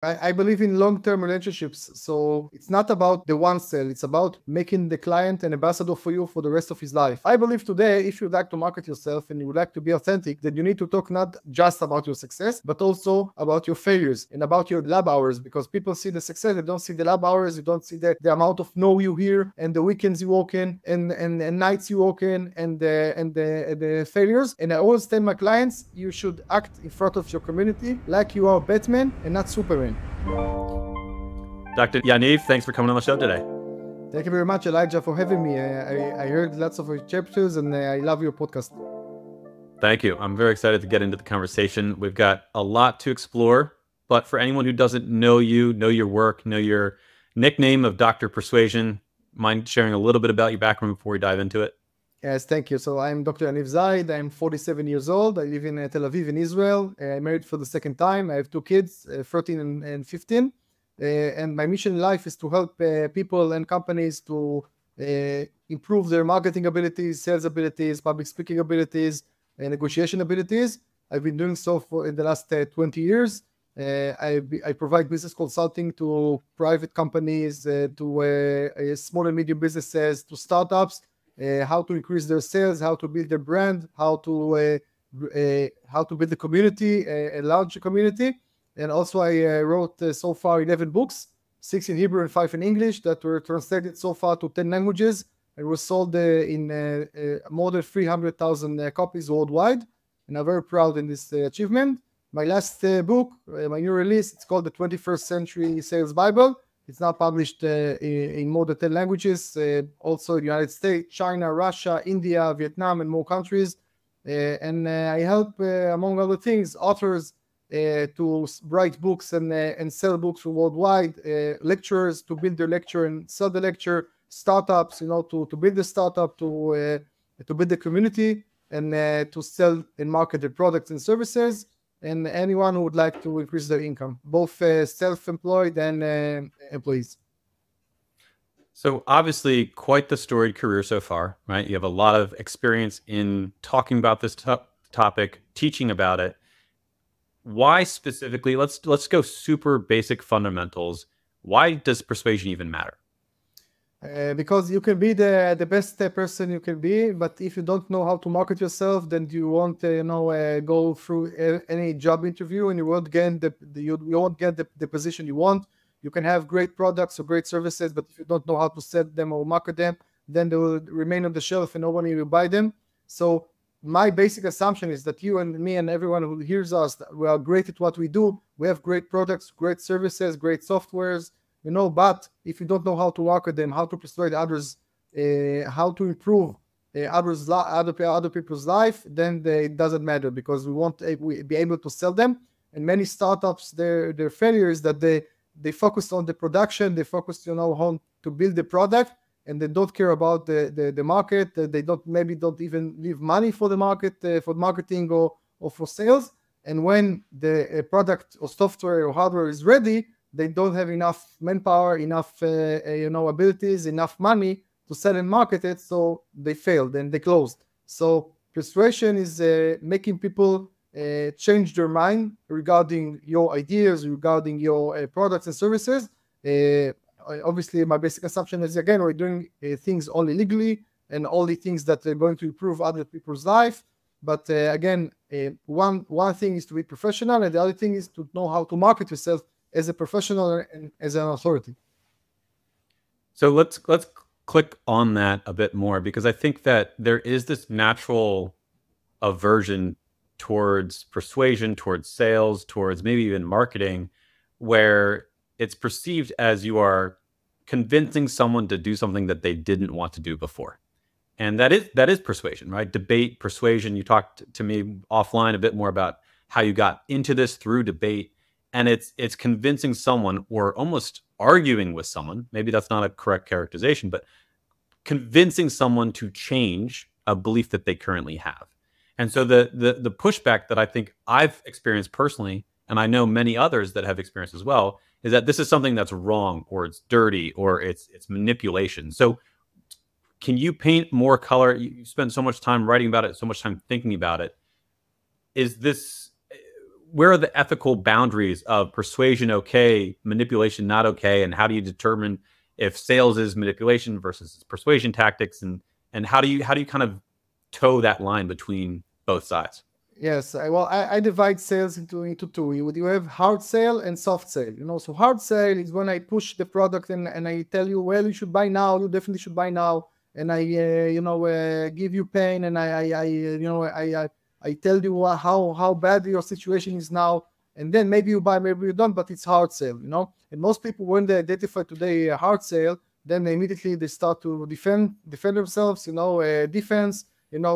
I believe in long-term relationships. So it's not about the one sale. It's about making the client an ambassador for you for the rest of his life. I believe today, if you'd like to market yourself and you would like to be authentic, then you need to talk not just about your success, but also about your failures and about your lab hours, because people see the success, they don't see the lab hours, you don't see the amount of no you hear and the weekends you walk in and nights you walk in and the failures. And I always tell my clients, you should act in front of your community like you are Batman and not Superman. Dr. Yaniv, thanks for coming on the show today. Thank you very much, Elijah, for having me. I heard lots of your chapters and I love your podcast. Thank you. I'm very excited to get into the conversation. We've got a lot to explore, but for anyone who doesn't know you, know your work, know your nickname of Dr. Persuasion, mind sharing a little bit about your background before we dive into it? Yes, thank you. So I'm Dr. Yaniv Zaid. I'm 47 years old. I live in Tel Aviv in Israel. I'm married for the second time. I have two kids, 13 and 15. And my mission in life is to help people and companies to improve their marketing abilities, sales abilities, public speaking abilities, and negotiation abilities. I've been doing so in the last 20 years. I provide business consulting to private companies, to small and medium businesses, to startups, how to increase their sales, how to build their brand, how to build a community, a large community. And also I wrote so far 11 books, 6 in Hebrew and 5 in English, that were translated so far to 10 languages and were sold in more than 300,000 copies worldwide. And I'm very proud in this achievement. My last book, my new release, it's called the 21st Century Sales Bible. It's now published in more than 10 languages, also in the United States, China, Russia, India, Vietnam, and more countries. And I help, among other things, authors to write books and sell books worldwide, lecturers to build their lecture and sell the lecture, startups, to build the startup, to build the community, and to sell and market their products and services. And anyone who would like to increase their income, both self-employed and employees. So obviously quite the storied career so far, right? You have a lot of experience in talking about this topic, teaching about it. Why specifically, let's go super basic fundamentals. Why does persuasion even matter? Because you can be the best person you can be, but if you don't know how to market yourself, then you won't go through any job interview, and you won't get the position you want. You can have great products or great services, but if you don't know how to sell them or market them, then they will remain on the shelf and nobody will buy them. So my basic assumption is that you and me and everyone who hears us, we are great at what we do. We have great products, great services, great softwares, but if you don't know how to market them, how to persuade others, how to improve other people's life, then it doesn't matter, because we won't be able to sell them. And many startups, their failure is that they focus on the production, they focus how to build the product, and they don't care about the market. They don't even leave money for the market, for marketing or for sales. And when the product or software or hardware is ready, they don't have enough manpower, enough abilities, enough money to sell and market it, so they failed and they closed. So persuasion is making people change their mind regarding your ideas, regarding your products and services. Obviously, my basic assumption is, again, we're doing things only legally and only things that are going to improve other people's life. But again, one thing is to be professional, and the other thing is to know how to market yourself as a professional and as an authority. So let's click on that a bit more, because I think that there is this natural aversion towards persuasion, towards sales, towards maybe even marketing, where it's perceived as you are convincing someone to do something that they didn't want to do before. And that is persuasion, right? Debate, persuasion. You talked to me offline a bit more about how you got into this through debate. And it's convincing someone, or almost arguing with someone, maybe that's not a correct characterization, but convincing someone to change a belief that they currently have. And so the pushback that I think I've experienced personally, and I know many others that have experienced as well, is that this is something that's wrong, or it's dirty, or it's manipulation. So can you paint more color? You spend so much time writing about it, so much time thinking about it. where are the ethical boundaries of persuasion okay, manipulation not okay, and how do you determine if sales is manipulation versus persuasion tactics, and how do you kind of toe that line between both sides? Yes, I divide sales into two. You have hard sale and soft sale. So hard sale is when I push the product and I tell you, well, you should buy now. You definitely should buy now. And I, give you pain, and I tell you how bad your situation is now. And then maybe you buy, maybe you don't. But it's hard sale, And most people, when they identify today a hard sale, then immediately they start to defend themselves. Defense.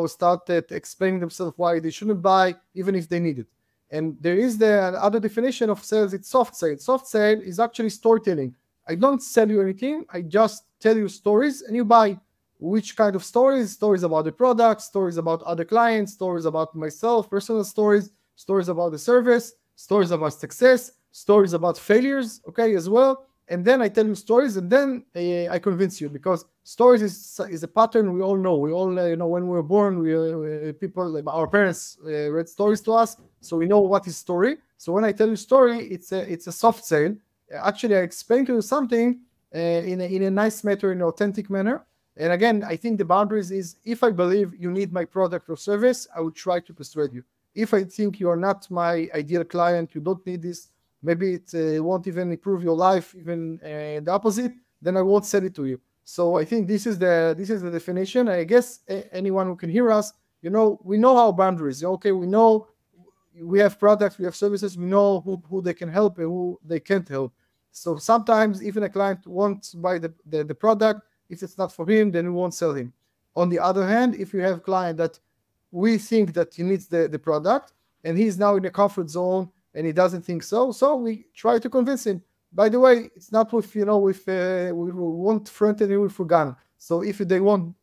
Start explaining themselves why they shouldn't buy, even if they need it. And there is the other definition of sales, it's soft sale. Soft sale is actually storytelling. I don't sell you anything, I just tell you stories and you buy. Which kind of stories? Stories about the product, stories about other clients, stories about myself, personal stories, stories about the service, stories about success, stories about failures, okay, as well. And then I tell you stories, and then I convince you, because stories is a pattern we all know. We all when we were born, people, like our parents, read stories to us, so we know what is story. So when I tell you story, it's a soft sale. Actually, I explain to you something in a nice manner, in an authentic manner. And again, I think the boundaries is, if I believe you need my product or service, I will try to persuade you. If I think you are not my ideal client, you don't need this, maybe it won't even improve your life, even the opposite, then I won't sell it to you. So I think this is the definition. I guess anyone who can hear us, we know our boundaries. Okay, we know we have products, we have services, we know who they can help and who they can't help. So sometimes even a client wants to buy the product, if it's not for him, then we won't sell him. On the other hand, if you have a client that we think that he needs the product and he's now in a comfort zone and he doesn't think so we try to convince him. By the way, it's not with we won't threaten him with a gun. So if they won't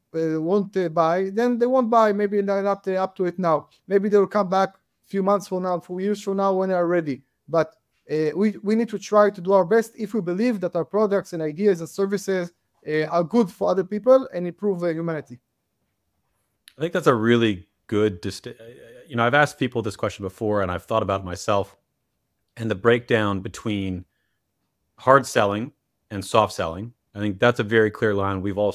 buy, then they won't buy. Maybe they're not up to it now. Maybe they'll come back a few months from now, 4 years from now, when they're ready. But we need to try to do our best if we believe that our products and ideas and services are good for other people and improve humanity. I think that's a really good I've asked people this question before, and I've thought about it myself, and the breakdown between hard selling and soft selling. I think that's a very clear line. We've all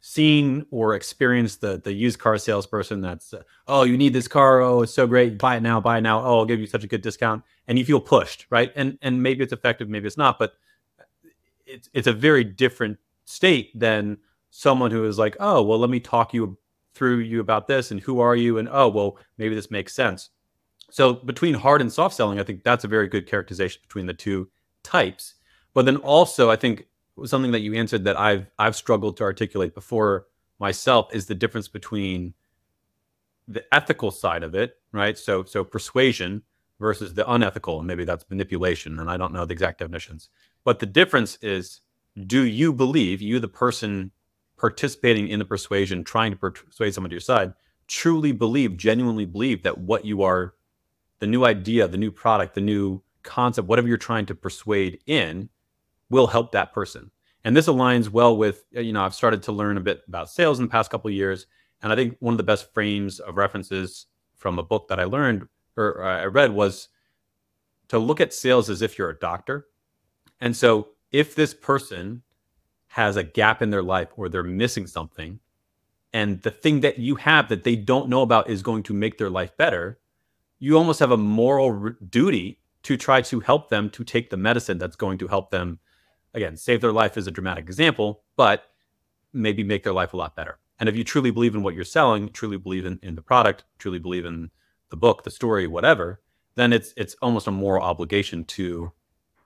seen or experienced the used car salesperson that's, oh, you need this car, oh, it's so great, buy it now, oh, I'll give you such a good discount, and you feel pushed, right? And maybe it's effective, maybe it's not, but it's a very different state than someone who is like, oh, well, let me talk through you about this, and who are you, and oh, well, maybe this makes sense. So between hard and soft selling, I think that's a very good characterization between the two types. But then also, I think something that you answered that I've struggled to articulate before myself is the difference between the ethical side of it, right? So persuasion versus the unethical, and maybe that's manipulation, and I don't know the exact definitions. But the difference is, do you believe, you the person participating in the persuasion, trying to persuade someone to your side, truly believe, genuinely believe that what you are, the new idea, the new product, the new concept, whatever you're trying to persuade in, will help that person? And this aligns well with, I've started to learn a bit about sales in the past couple of years. And I think one of the best frames of references from a book that I learned or I read was to look at sales as if you're a doctor. And so if this person has a gap in their life or they're missing something, and the thing that you have that they don't know about is going to make their life better, you almost have a moral duty to try to help them to take the medicine that's going to help them, again, save their life is a dramatic example, but maybe make their life a lot better. And if you truly believe in what you're selling, truly believe in the product, truly believe in the book, the story, whatever, then it's almost a moral obligation to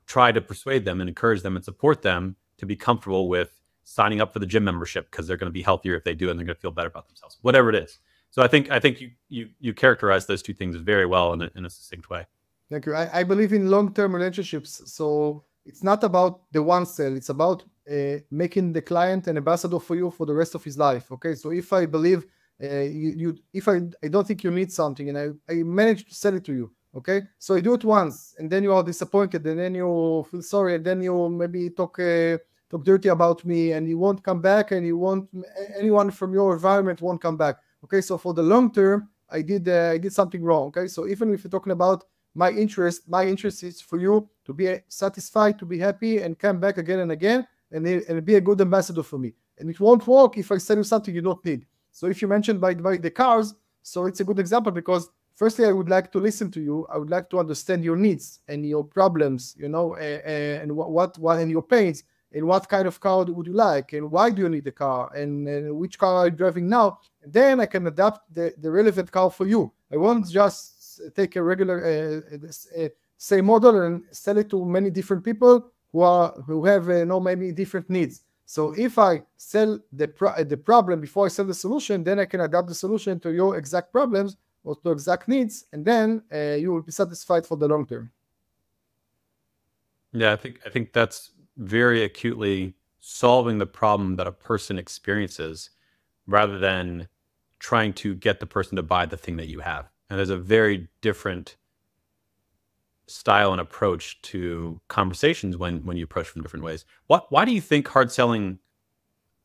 try to persuade them and encourage them and support them to be comfortable with signing up for the gym membership, because they're going to be healthier if they do, and they're going to feel better about themselves, whatever it is. So I think you characterize those two things very well in a succinct way. Thank you. I believe in long-term relationships. So it's not about the one sale. It's about making the client an ambassador for you for the rest of his life. Okay. So if I believe if I don't think you need something and I manage to sell it to you. Okay. So I do it once and then you are disappointed and then you feel sorry and then you maybe talk dirty about me and you won't come back and you won't, anyone from your environment won't come back. Okay. So for the long term, I did something wrong. Okay. So even if you're talking about my interest is for you to be satisfied, to be happy, and come back again and again, and be a good ambassador for me. And it won't work if I sell you something you don't need. So if you mentioned by the cars, so it's a good example, because firstly, I would like to listen to you. I would like to understand your needs and your problems, you know, and what and your pains, and what kind of car would you like, and why do you need the car, and which car are you driving now? And then I can adapt the relevant car for you. I won't just take a regular same model and sell it to many different people who have many different needs. So if I sell the problem before I sell the solution, then I can adapt the solution to your exact problems or to exact needs, and then you will be satisfied for the long term. Yeah, I think that's very acutely solving the problem that a person experiences, rather than trying to get the person to buy the thing that you have. And there's a very different style and approach to conversations when you approach from different ways. Why do you think hard selling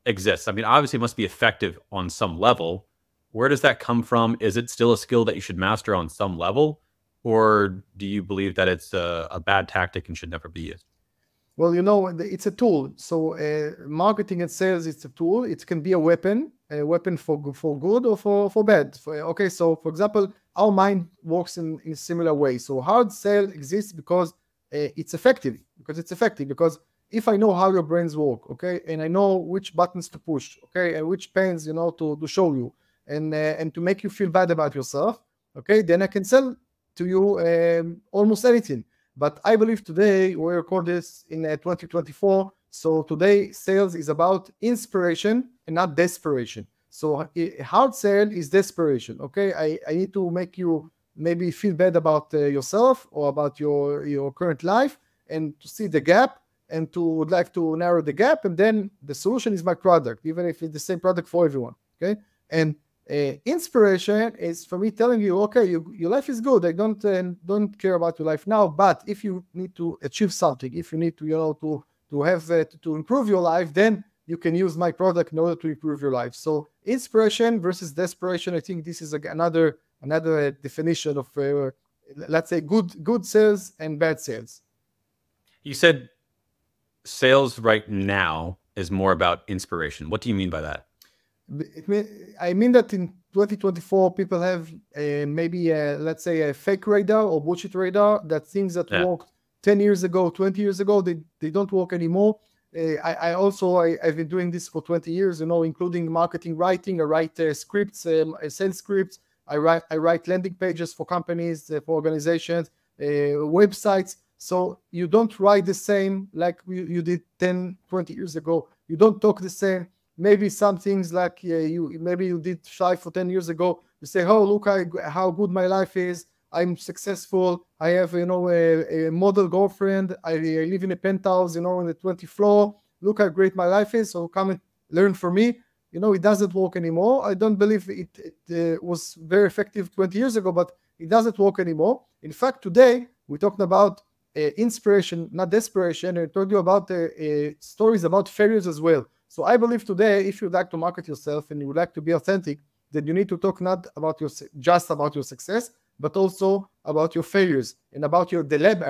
exists? I mean, obviously it must be effective on some level. Where does that come from? Is it still a skill that you should master on some level? Or do you believe that it's a bad tactic and should never be used? Well, you know, it's a tool. So marketing and sales, it's a tool. It can be a weapon for good or for bad. Okay, so for example, our mind works in a similar way. So hard sell exists because it's effective. Because if I know how your brains work, okay, and I know which buttons to push, okay, and which pains, you know, to show you, and to make you feel bad about yourself, okay, then I can sell to you almost anything. But I believe today, we record this in 2024, so today sales is about inspiration and not desperation. So hard sale is desperation, okay? I need to make you maybe feel bad about yourself or about your current life, and to see the gap, and would like to narrow the gap, and then the solution is my product, even if it's the same product for everyone, okay? And inspiration is for me telling you, okay, your life is good. I don't care about your life now, but if you need to achieve something, if you need to, you know, to have to improve your life, then you can use my product in order to improve your life. So inspiration versus desperation, I think this is another definition of let's say good sales and bad sales. You said sales right now is more about inspiration. What do you mean by that? I mean that in 2024, people have maybe let's say a fake radar or bullshit radar, that things that worked 10 years ago, 20 years ago, they don't work anymore. I've been doing this for 20 years, you know, including marketing writing. I write scripts, sales scripts. I write landing pages for companies, for organizations, websites. So you don't write the same like you did 10, 20 years ago. You don't talk the same. Maybe some things like you did 5 or 10 years ago. You say, oh, look how good my life is. I'm successful. I have, you know, a model girlfriend. I live in a penthouse, you know, on the 20th floor. Look how great my life is. So come and learn from me. You know, it doesn't work anymore. I don't believe it was very effective 20 years ago, but it doesn't work anymore. In fact, today we're talking about inspiration, not desperation. I told you about stories about failures as well. So I believe today, if you'd like to market yourself and you would like to be authentic, then you need to talk not about just about your success, but also about your failures and about the lab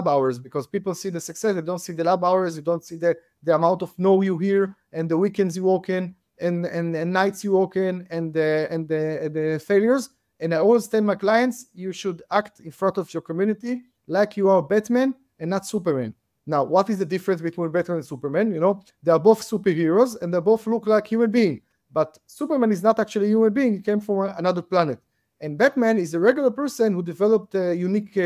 hours, because people see the success, they don't see the lab hours, you don't see the amount of no you hear, and the weekends you walk in, and nights you walk in, and the failures. And I always tell my clients, you should act in front of your community like you are Batman and not Superman. Now, what is the difference between Batman and Superman? You know, they are both superheroes and they both look like human beings. But Superman is not actually a human being. He came from another planet. And Batman is a regular person who developed unique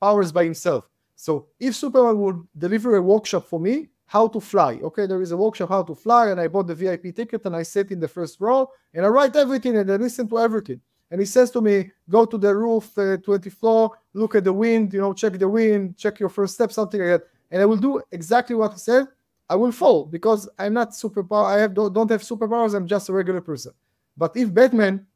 powers by himself. So if Superman would deliver a workshop for me, how to fly. Okay, there is a workshop how to fly, and I bought the VIP ticket and I sit in the first row and I write everything and I listen to everything. And he says to me, go to the roof, 20th floor, look at the wind, you know, check the wind, check your first step, something like that. And I will do exactly what he said. I will fall because I'm not superpower. Don't have superpowers. I'm just a regular person. But if Batman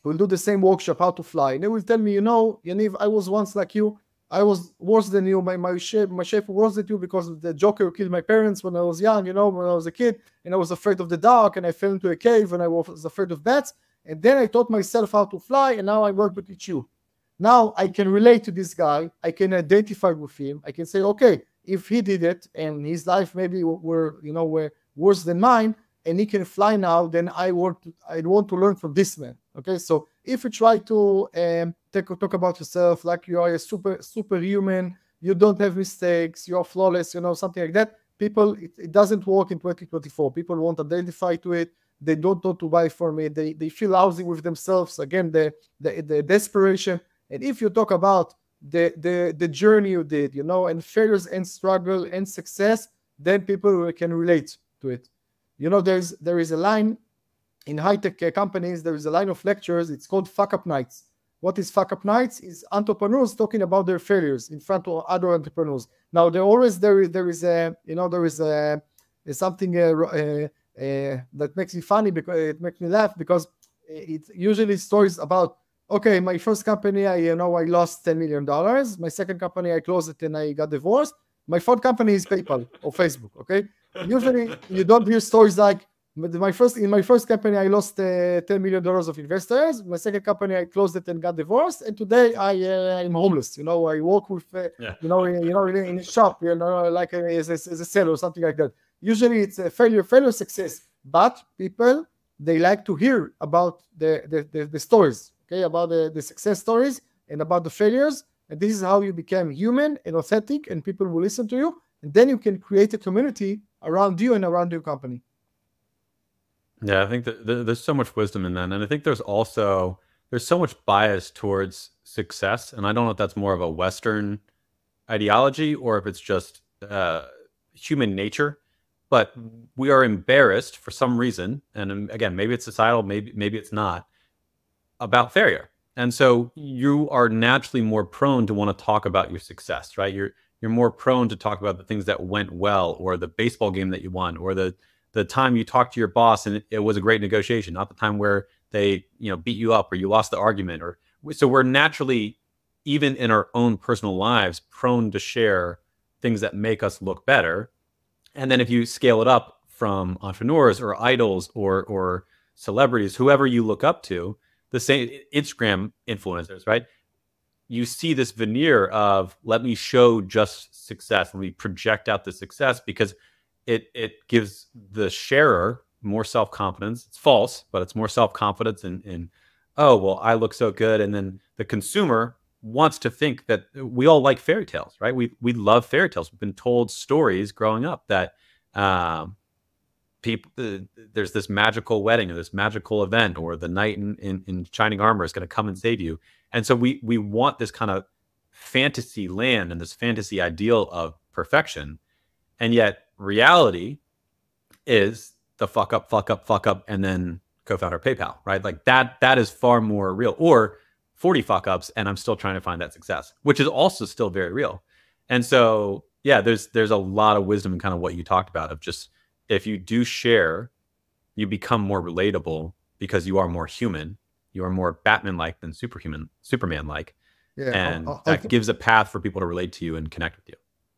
will do the same workshop, how to fly, and they will tell me, you know, Yaniv, I was once like you. I was worse than you. My shape was worse than you because the Joker killed my parents when I was young, you know, when I was a kid, and I was afraid of the dark, and I fell into a cave, and I was afraid of bats. And then I taught myself how to fly, and now I work with you. Now I can relate to this guy. I can identify with him. I can say, okay, if he did it and his life maybe were worse than mine, and he can fly now, then I want to learn from this man. Okay, so if you try to talk about yourself like you are a superhuman, you don't have mistakes, you're flawless, something like that, people, it doesn't work in 2024. People won't identify to it. They don't want to buy from it. They feel lousy with themselves. Again, the desperation. And if you talk about the journey you did, and failures and struggle and success, then people can relate to it. There is a line in high-tech companies, there is a line of lectures, it's called fuck up nights. What is fuck up nights? Is entrepreneurs talking about their failures in front of other entrepreneurs. Now there is something that makes me funny, because it makes me laugh, because it's usually stories about, okay, my first company, I lost $10 million. My second company, I closed it and I got divorced. My fourth company is PayPal or Facebook. Okay, usually you don't hear stories like, in my first company, I lost $10 million of investors. My second company, I closed it and got divorced. And today, I'm homeless. I work with, in a shop, like as a seller or something like that. Usually, it's a failure, success. But people, they like to hear about the stories, okay, about the success stories and about the failures. And this is how you become human and authentic, and people will listen to you. And then you can create a community around you and around your company. Yeah, I think that there's so much wisdom in that. And I think there's so much bias towards success. And I don't know if that's more of a Western ideology or if it's just human nature. But we are embarrassed for some reason. And again, maybe it's societal, maybe it's not, about failure. And so you are naturally more prone to want to talk about your success, right? You're more prone to talk about the things that went well, or the baseball game that you won, or the time you talked to your boss and it was a great negotiation, not the time where they beat you up or you lost the argument. So we're naturally, even in our own personal lives, prone to share things that make us look better. And then if you scale it up from entrepreneurs or idols or celebrities, whoever you look up to, the same Instagram influencers, right? You see this veneer of, let me show just success, let me project out the success, because it gives the sharer more self-confidence. It's false, but it's more self-confidence in, oh, well, I look so good. And then the consumer wants to think that we all like fairy tales, right? We love fairy tales. We've been told stories growing up that there's this magical wedding or this magical event, or the knight in shining armor is going to come and save you. And so we want this kind of fantasy land and this fantasy ideal of perfection. And yet reality is the fuck up, and then co-founder PayPal, right? Like that is far more real. Or 40 fuck ups and I'm still trying to find that success, which is also still very real. And so, yeah, there's a lot of wisdom in kind of what you talked about, of just, if you do share, you become more relatable because you are more human. You are more Batman-like than Superman-like. Yeah, and that gives a path for people to relate to you and connect with you.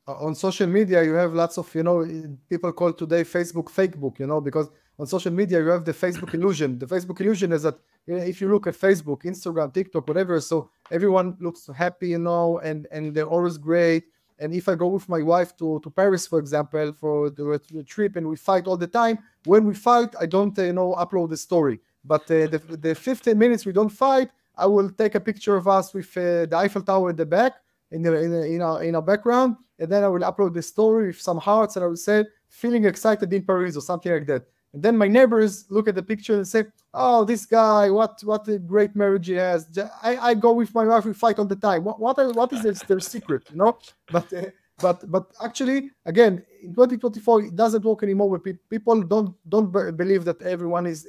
On social media, you have lots of, people call today Facebook fake book, because on social media, you have the Facebook illusion. The Facebook illusion is that if you look at Facebook, Instagram, TikTok, whatever, so everyone looks happy, and they're always great. And if I go with my wife to Paris, for example, for the trip, and we fight all the time, when we fight, I don't, upload the story. But the 15 minutes we don't fight, I will take a picture of us with the Eiffel Tower in the back, in our background, and then I will upload the story with some hearts, and I will say, feeling excited in Paris or something like that. And then my neighbors look at the picture and say, oh, this guy, what a great marriage he has. I go with my wife, we fight all the time. What is their secret, But actually, again, in 2024, it doesn't work anymore. Where people don't believe that everyone is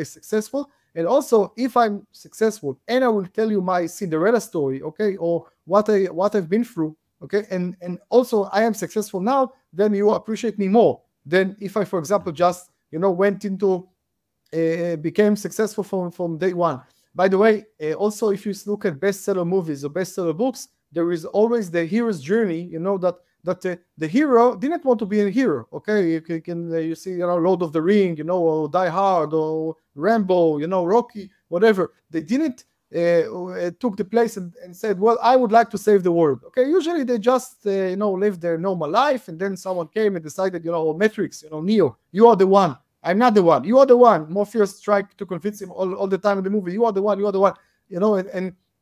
successful. And also, if I'm successful and I will tell you my Cinderella story, okay, or what I've been through, okay, and also I am successful now, then you appreciate me more than if I, for example, just went into became successful from day one. By the way, also if you look at bestseller movies or bestseller books, there is always the hero's journey. That the hero didn't want to be a hero. Okay, you see, Lord of the Ring, or Die Hard, or Rambo, Rocky, whatever. They didn't took the place and said, well, I would like to save the world. Okay, usually they just live their normal life, and then someone came and decided, Matrix, Neo, you are the one. I'm not the one. You are the one. Morpheus tried to convince him all the time in the movie. You are the one. You are the one.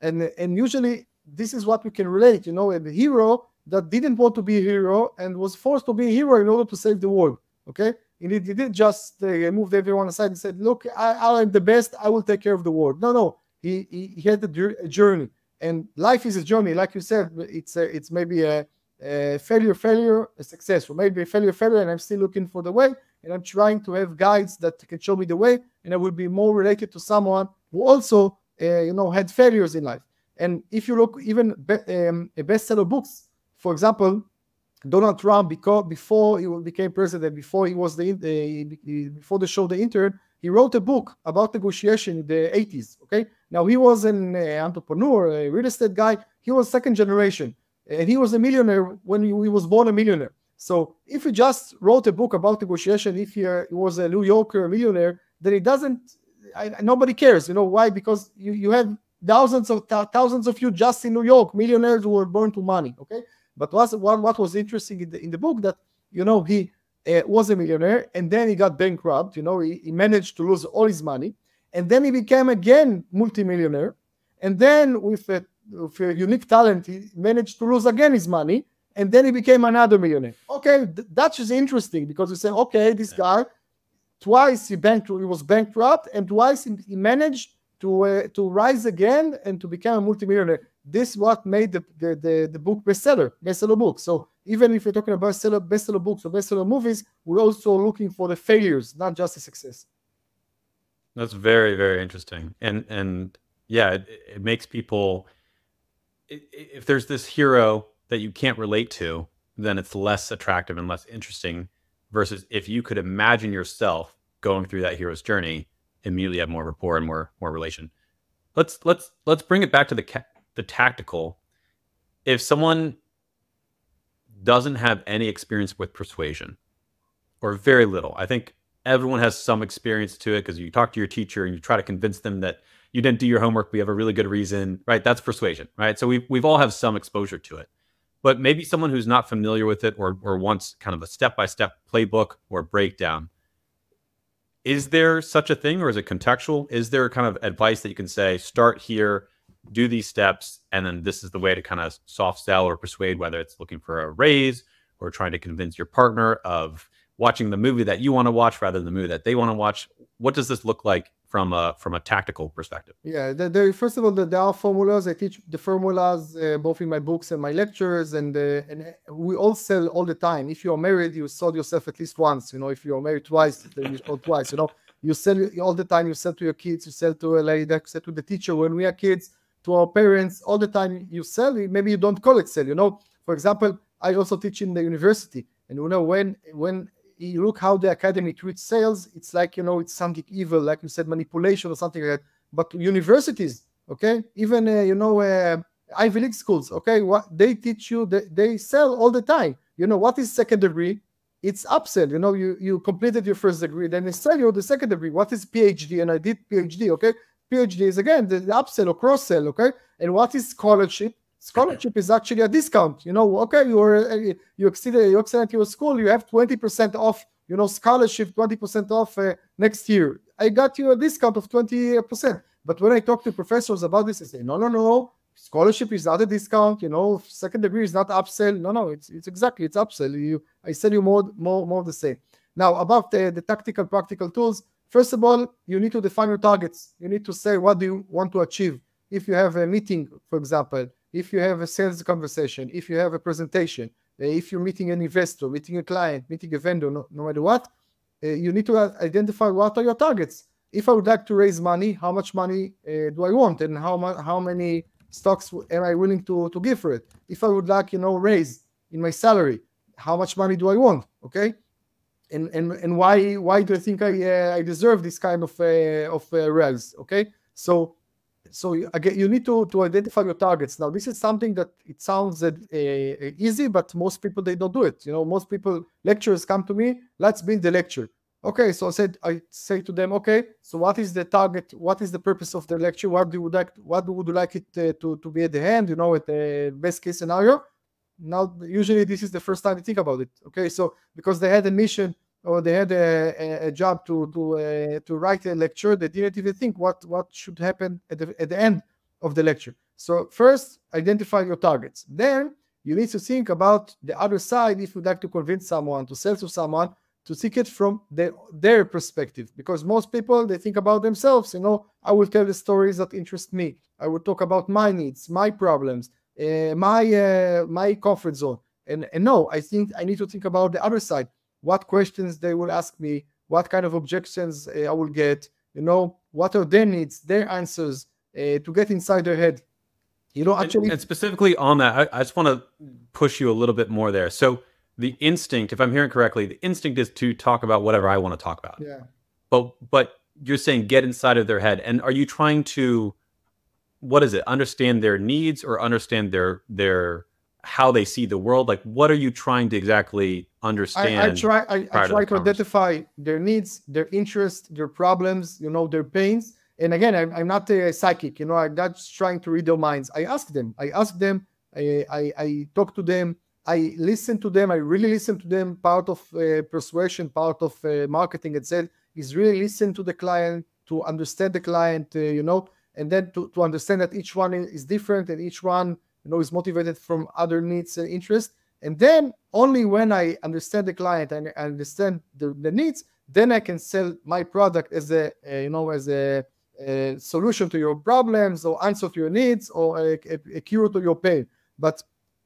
And usually this is what we can relate. A hero that didn't want to be a hero and was forced to be a hero in order to save the world. Okay, and he didn't just move everyone aside and said, "Look, I'm the best. I will take care of the world." No. He had a journey, and life is a journey. Like you said, it's maybe a failure, a success, or maybe a failure, and I'm still looking for the way. And I'm trying to have guides that can show me the way, and I will be more related to someone who also, had failures in life. And if you look even bestseller books, for example, Donald Trump, before he became president, before he was before the show The Intern, he wrote a book about negotiation in the 80s. Okay, now he was an entrepreneur, a real estate guy. He was second generation, and he was a millionaire when he was born a millionaire. So if he just wrote a book about negotiation, if he was a New Yorker millionaire, then it doesn't, nobody cares. You know why? Because you have thousands of you just in New York, millionaires who were born to money. Okay, but what was interesting in the book that, he was a millionaire, and then he got bankrupt. He managed to lose all his money, and then he became again multimillionaire, and then with a unique talent, he managed to lose again his money. And then he became another millionaire. Okay, that is interesting because you say, okay, this guy, twice he was bankrupt, and twice he managed to rise again and to become a multimillionaire. This is what made the book bestseller book. So even if you're talking about bestseller books or bestseller movies, we're also looking for the failures, not just the success. That's very, very interesting. And yeah, it makes people, if there's this hero that you can't relate to, then it's less attractive and less interesting, versus if you could imagine yourself going through that hero's journey, immediately have more rapport and more relation. Let's bring it back to the tactical. If someone doesn't have any experience with persuasion, or very little, I think everyone has some experience to it, because you talk to your teacher and you try to convince them that you didn't do your homework, but you have a really good reason, right? That's persuasion, right? So we've all have some exposure to it. But maybe someone who's not familiar with it, or wants kind of a step-by-step playbook or breakdown, is there such a thing, or is it contextual? Is there kind of advice that you can say, start here, do these steps, and then this is the way to kind of soft sell or persuade, whether it's looking for a raise or trying to convince your partner of watching the movie that you want to watch rather than the movie that they want to watch? What does this look like from a tactical perspective? Yeah, first of all, there are formulas. I teach the formulas both in my books and my lectures, and we all sell all the time. If you're married, you sold yourself at least once. If you're married twice, then you sold twice. You sell all the time. You sell to your kids. You sell to a lady, you sell to the teacher when we are kids, to our parents. All the time you sell. Maybe you don't call it sell. For example, I also teach in the university, and when you look how the academy treats sales, it's like, it's something evil, like you said, manipulation or something like that. But universities, okay, even, Ivy League schools, okay, what they teach you, they sell all the time. What is second degree? It's upsell. You completed your first degree, then they sell you the second degree. What is PhD? And I did PhD, okay? PhD is, again, the upsell or cross-sell, okay? And what is scholarship? Scholarship is actually a discount. Okay, you excellent your school, you have 20% off, scholarship, 20% off next year. I got you a discount of 20%. But when I talk to professors about this, they say, no, scholarship is not a discount. Second degree is not upsell. No, it's exactly, it's upsell. I sell you more the same. Now, about the tactical, practical tools. First of all, you need to define your targets. You need to say, what do you want to achieve? If you have a meeting, for example, if you have a sales conversation, if you have a presentation, if you're meeting an investor, meeting a client, meeting a vendor, no matter what, you need to identify what are your targets. If I would like to raise money, how much money do I want, and how many stocks am I willing to give for it? If I would like, raise in my salary, how much money do I want? Okay, and why do I think I deserve this kind of raise? Okay, so again, you need to identify your targets. Now, this is something that it sounds easy, but most people, they don't do it. Most people, lecturers come to me, let's build the lecture. Okay, so I say to them, okay, so what is the target? What is the purpose of the lecture? What would you like it to be at the end? You know, at the best case scenario. Now, usually this is the first time they think about it. Okay, so because they had a mission or they had a job to write a lecture, they didn't even think what should happen at the end of the lecture. So first, identify your targets. Then you need to think about the other side if you'd like to convince someone, to sell to someone, to think it from their perspective. Because most people, they think about themselves. You know, I will tell the stories that interest me. I will talk about my needs, my problems, my comfort zone. And no, I think I need to think about the other side. What questions they will ask me, what kind of objections I will get, you know, what are their needs, their answers, to get inside their head. You know, actually, and specifically on that, I just want to push you a little bit more there. So the instinct, if I'm hearing correctly, the instinct is to talk about whatever I want to talk about. Yeah. But you're saying get inside of their head. And are you trying to, what is it? Understand their needs or understand their how they see the world? Like, what are you trying to exactly understand? I try to identify their needs, their interests, their problems, you know, their pains. And again, I'm not a psychic, you know, I'm not trying to read their minds. I ask them, I talk to them, I listen to them, I really listen to them. Part of persuasion, part of marketing itself is really listen to the client, to understand the client, you know, and then to understand that each one is different and each one, you know, is motivated from other needs and interests. And then only when I understand the client and I understand the needs, then I can sell my product as a, you know, as a solution to your problems or answer to your needs or a cure to your pain. But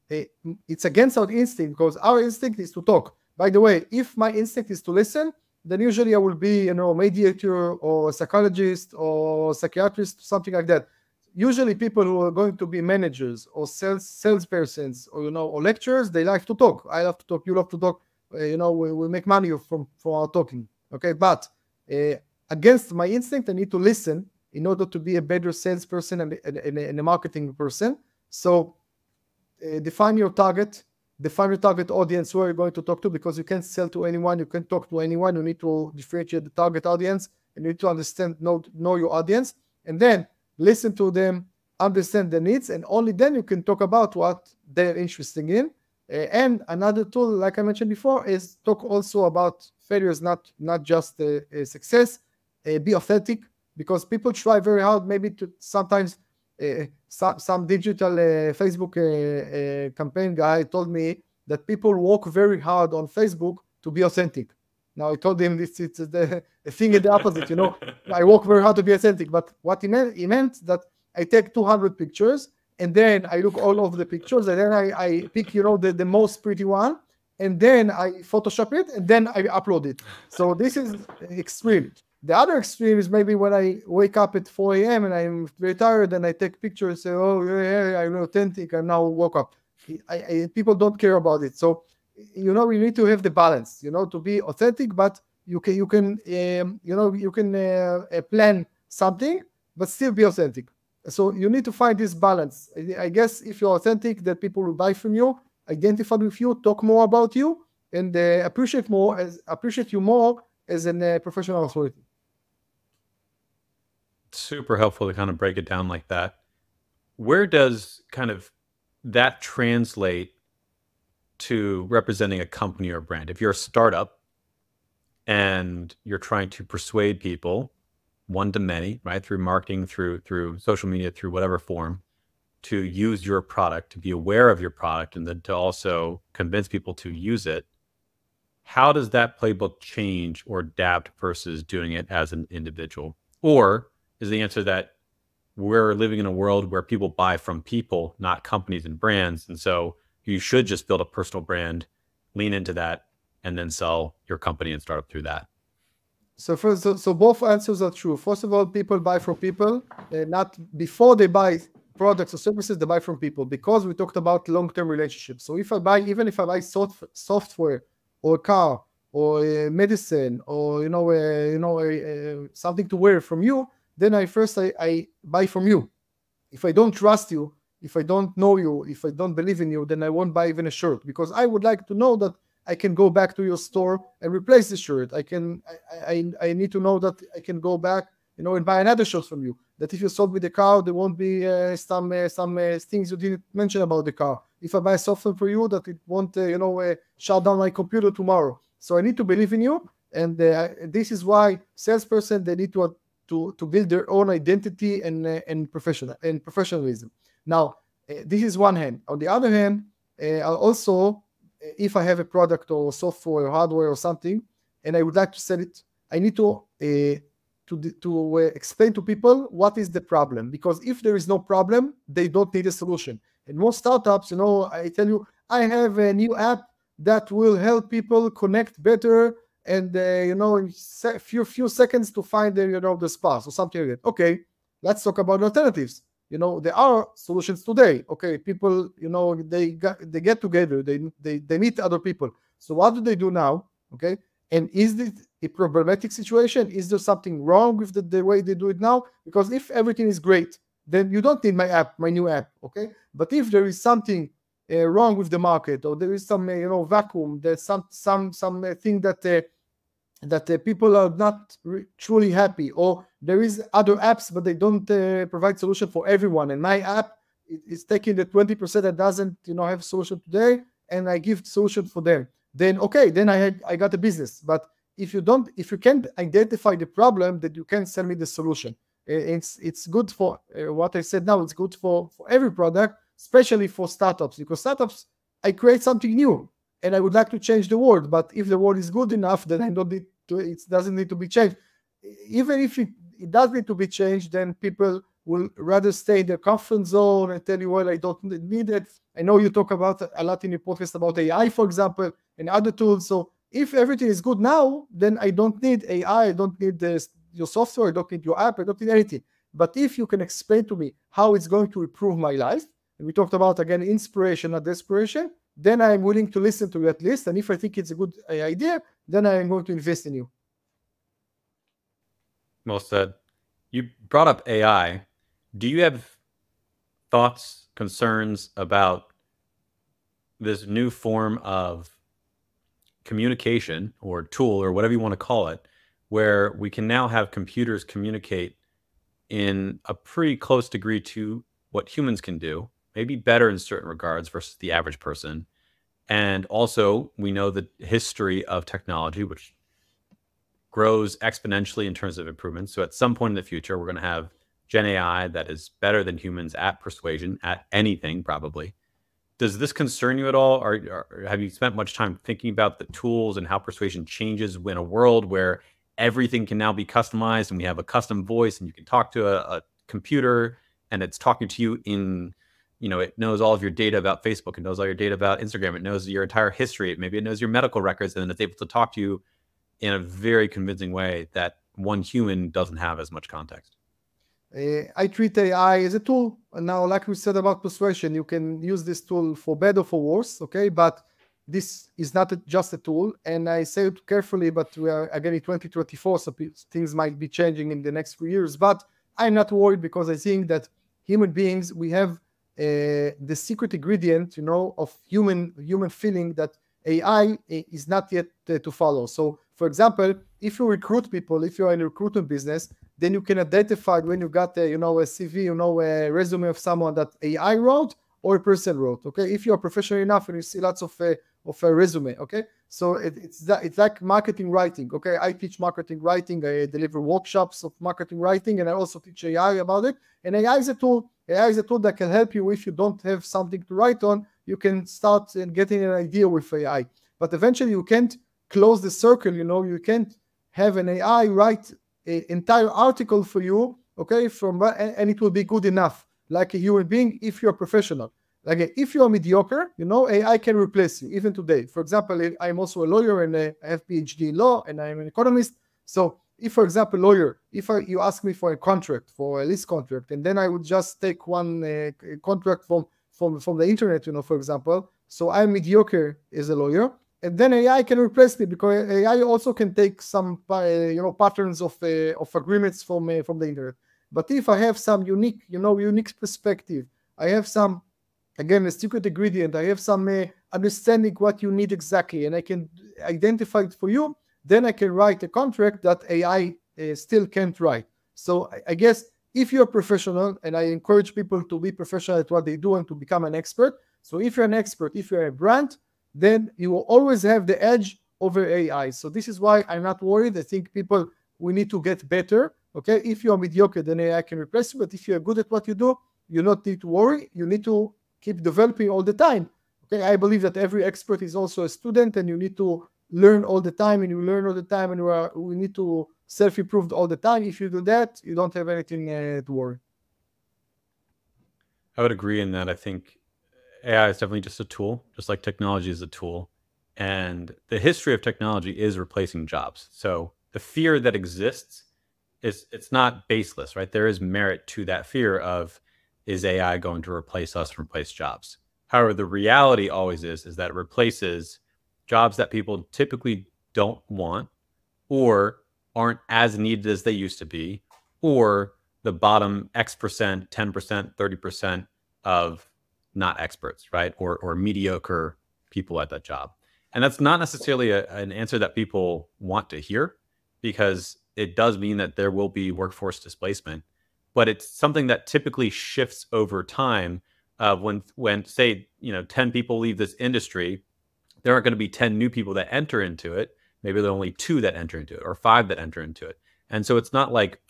it's against our instinct, because our instinct is to talk. By the way, if my instinct is to listen, then usually I will be, you know, a mediator or a psychologist or psychiatrist, something like that. Usually people who are going to be managers or salespersons or, you know, or lecturers, they like to talk. I love to talk, you love to talk, you know, we make money from our talking. Okay, but against my instinct, I need to listen in order to be a better salesperson and a marketing person. So define your target audience, who are you going to talk to, because you can't sell to anyone, you can't talk to anyone. You need to differentiate the target audience, and you need to understand, know your audience, and then listen to them, understand the needs, and only then you can talk about what they're interested in. And another tool, like I mentioned before, is talk also about failures, not just success. Be authentic, because people try very hard maybe to sometimes some digital Facebook campaign guy told me that people work very hard on Facebook to be authentic. Now I told him it's the thing is the opposite, you know. I work very hard to be authentic, but what he meant that I take 200 pictures and then I look all over the pictures and then I pick, you know, the most pretty one, and then I Photoshop it and then I upload it. So this is extreme. The other extreme is maybe when I wake up at 4 a.m. and I'm very tired and I take pictures and say, oh, yeah, I'm authentic, I now woke up. People don't care about it. So, you know, we need to have the balance, you know, to be authentic, but you can plan something, but still be authentic. So you need to find this balance. I guess if you're authentic, that people will buy from you, identify with you, talk more about you, and appreciate you more as a professional authority. Super helpful to kind of break it down like that. Where does kind of that translate to representing a company or a brand? If you're a startup and you're trying to persuade people one to many, right, through marketing, through social media, through whatever form, to use your product, to be aware of your product, and then to also convince people to use it, how does that playbook change or adapt versus doing it as an individual? Or is the answer that we're living in a world where people buy from people, not companies and brands, and so you should just build a personal brand, lean into that, and then sell your company and startup through that? So both answers are true. First of all, people buy from people, not before they buy products or services, they buy from people, because we talked about long-term relationships. So if I buy, even if I buy software or a car or medicine or something to wear from you, then I buy from you. If I don't trust you, if I don't know you, if I don't believe in you, then I won't buy even a shirt, because I would like to know that I can go back to your store and replace the shirt. I need to know that I can go back, and buy another shirt from you. That if you sold me the car, there won't be some things you didn't mention about the car. If I buy software for you, that it won't, shut down my computer tomorrow. So I need to believe in you, and this is why salesperson, they need to build their own identity and professionalism. Now, this is one hand. On the other hand, I'll also, if I have a product or software or hardware or something, and I would like to sell it, I need to explain to people what is the problem. Because if there is no problem, they don't need a solution. And most startups, I tell you, I have a new app that will help people connect better and, in few seconds to find the spouse or something like that. Okay, let's talk about alternatives. There are solutions today. Okay, people, they get together, they meet other people. So what do they do now? Okay, and is this a problematic situation? Is there something wrong with the way they do it now? Because if everything is great, then you don't need my new app. Okay, but if there is something wrong with the market, or there is some vacuum, there's some thing that people are not truly happy, or there is other apps but they don't provide solution for everyone, and my app is taking the 20% that doesn't have solution today, and I give solution for them, then okay, then I got a business. But if you can't identify the problem, that you can sell me the solution. It's good for what I said now. It's good for every product, especially for startups, because startups, I create something new and I would like to change the world. But if the world is good enough, then it doesn't need to be changed. Even if it does need to be changed, then people will rather stay in their comfort zone and tell you, well, I don't need it. I know you talk about a lot in your podcast about AI, for example, and other tools. So if everything is good now, then I don't need AI, I don't need your software, I don't need your app, I don't need anything. But if you can explain to me how it's going to improve my life, and we talked about, again, inspiration, not desperation, then I'm willing to listen to you at least. And if I think it's a good idea, then I'm going to invest in you. Well said. You brought up AI. Do you have thoughts, concerns about this new form of communication or tool or whatever you want to call it, where we can now have computers communicate in a pretty close degree to what humans can do, maybe better in certain regards versus the average person? And also, we know the history of technology, which grows exponentially in terms of improvements. So at some point in the future, we're going to have Gen AI that is better than humans at persuasion, at anything probably. Does this concern you at all? Or have you spent much time thinking about the tools and how persuasion changes in a world where everything can now be customized and we have a custom voice and you can talk to a computer and it's talking to you in, it knows all of your data about Facebook, it knows all your data about Instagram, it knows your entire history, maybe it knows your medical records, and then it's able to talk to you in a very convincing way that one human doesn't have as much context? I treat AI as a tool. And now, like we said about persuasion, you can use this tool for better or for worse, okay? But this is not just a tool. And I say it carefully, but we are again in 2024, so things might be changing in the next few years. But I'm not worried, because I think that human beings, we have the secret ingredient, of human feeling that AI is not yet to follow. So, for example, if you recruit people, if you're in a recruitment business, then you can identify when you got a CV, a resume of someone that AI wrote or a person wrote. Okay, if you are professional enough and you see lots of a resume. Okay, so it's like marketing writing. Okay, I teach marketing writing. I deliver workshops of marketing writing, and I also teach AI about it. And AI is a tool. AI is a tool that can help you if you don't have something to write on. You can start getting an idea with AI, but eventually you can't close the circle. You can't have an AI write an entire article for you, okay, and it will be good enough, like a human being, if you're a professional. Like if you're mediocre, AI can replace you, even today. For example, I'm also a lawyer, and I have PhD in law, and I'm an economist. So if, for example, lawyer, you ask me for a contract, for a lease contract, and then I would just take one contract from the internet, for example. So I'm mediocre as a lawyer, and then AI can replace me, because AI also can take some patterns of agreements from the internet. But if I have some unique perspective, I have some again, a secret ingredient, I have some understanding what you need exactly, and I can identify it for you, then I can write a contract that AI still can't write. So I guess if you're a professional, and I encourage people to be professional at what they do and to become an expert. So if you're an expert, if you're a brand, then you will always have the edge over AI. So this is why I'm not worried. I think we need to get better. Okay, if you're mediocre, then AI can replace you. But if you're good at what you do, you don't need to worry. You need to keep developing all the time. Okay, I believe that every expert is also a student, and you need to learn all the time, and you learn all the time, and we need to self-improve all the time. If you do that, you don't have anything to worry. I would agree in that. I think AI is definitely just a tool, just like technology is a tool. And the history of technology is replacing jobs. So the fear that exists it's not baseless, right? There is merit to that fear of, is AI going to replace us and replace jobs? However, the reality always is that it replaces jobs that people typically don't want or aren't as needed as they used to be, or the bottom X%, 10%, 30% of not experts, right? Or mediocre people at that job. And that's not necessarily an answer that people want to hear, because it does mean that there will be workforce displacement, but it's something that typically shifts over time. When say, 10 people leave this industry, there aren't going to be 10 new people that enter into it. Maybe there are only 2 that enter into it, or 5 that enter into it. And so it's not like,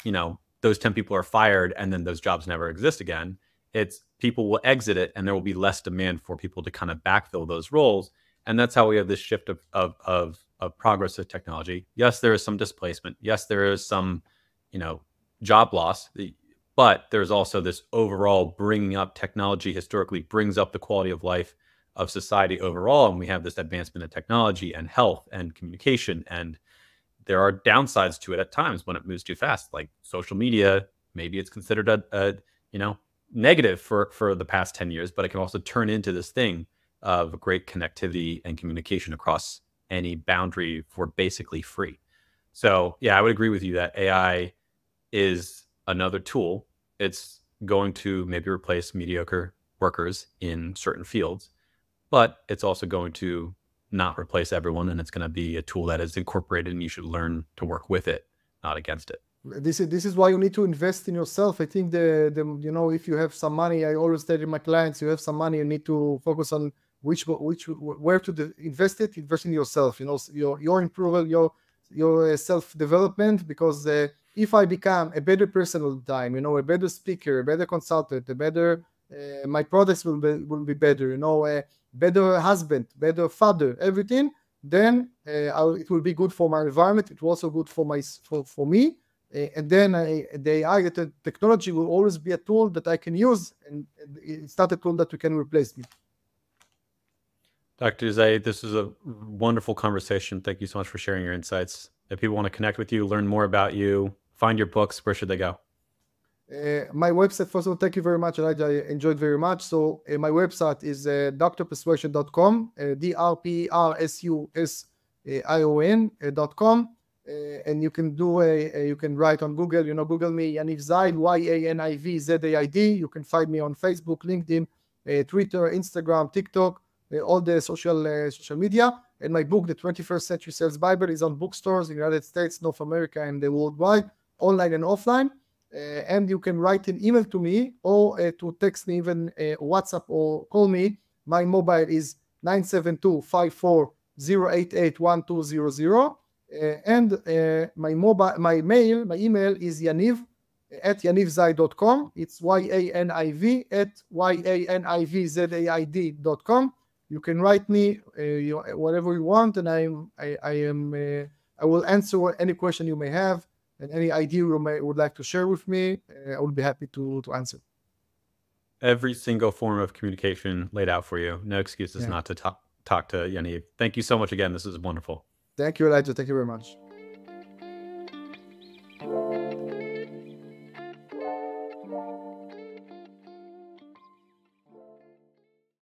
those 10 people are fired and then those jobs never exist again. It's people will exit it, and there will be less demand for people to kind of backfill those roles. And that's how we have this shift of progress of technology. Yes, there is some displacement. Yes, there is some, job loss. But there's also this overall bringing up. Technology historically brings up the quality of life of society overall. And we have this advancement in technology and health and communication. And there are downsides to it at times when it moves too fast, like social media. Maybe it's considered a negative for the past 10 years, but it can also turn into this thing of great connectivity and communication across any boundary for basically free. So yeah, I would agree with you that AI is another tool. It's going to maybe replace mediocre workers in certain fields, but it's also going to not replace everyone, and it's going to be a tool that is incorporated, and you should learn to work with it, not against it. This is why you need to invest in yourself. I think if you have some money, I always tell my clients, you have some money, you need to focus on where to invest it. Invest in yourself, your improvement, your self-development, because if I become a better person all the time, a better speaker, a better consultant, my products will be better, a better husband, better father, everything, then it will be good for my environment. It will also good for me. And then the AI, the technology will always be a tool that I can use, and it's not a tool that can replace me. Dr. Zaid, this is a wonderful conversation. Thank you so much for sharing your insights. If people want to connect with you, learn more about you, find your books, where should they go? My website, first of all, thank you very much. I enjoyed very much. So my website is drpersuasion.com, drpersuasion.com. And you can you can write on Google, Google me, Yaniv Zaid, Yaniv Zaid. You can find me on Facebook, LinkedIn, Twitter, Instagram, TikTok, all the social media. And my book, The 21st Century Sales Bible, is on bookstores in the United States, North America, and worldwide, online and offline. And you can write an email to me, or to text me, even WhatsApp, or call me. My mobile is 972-54-088-1200. And my email is Yaniv@yanivzaid.com. It's YANIV@yanivzaid.com. You can write me whatever you want, and I will answer any question you may have, and any idea you would like to share with me. I will be happy to answer. Every single form of communication laid out for you. No excuses not to talk to Yaniv. Thank you so much again. This is wonderful. Thank you, Elijah. Thank you very much.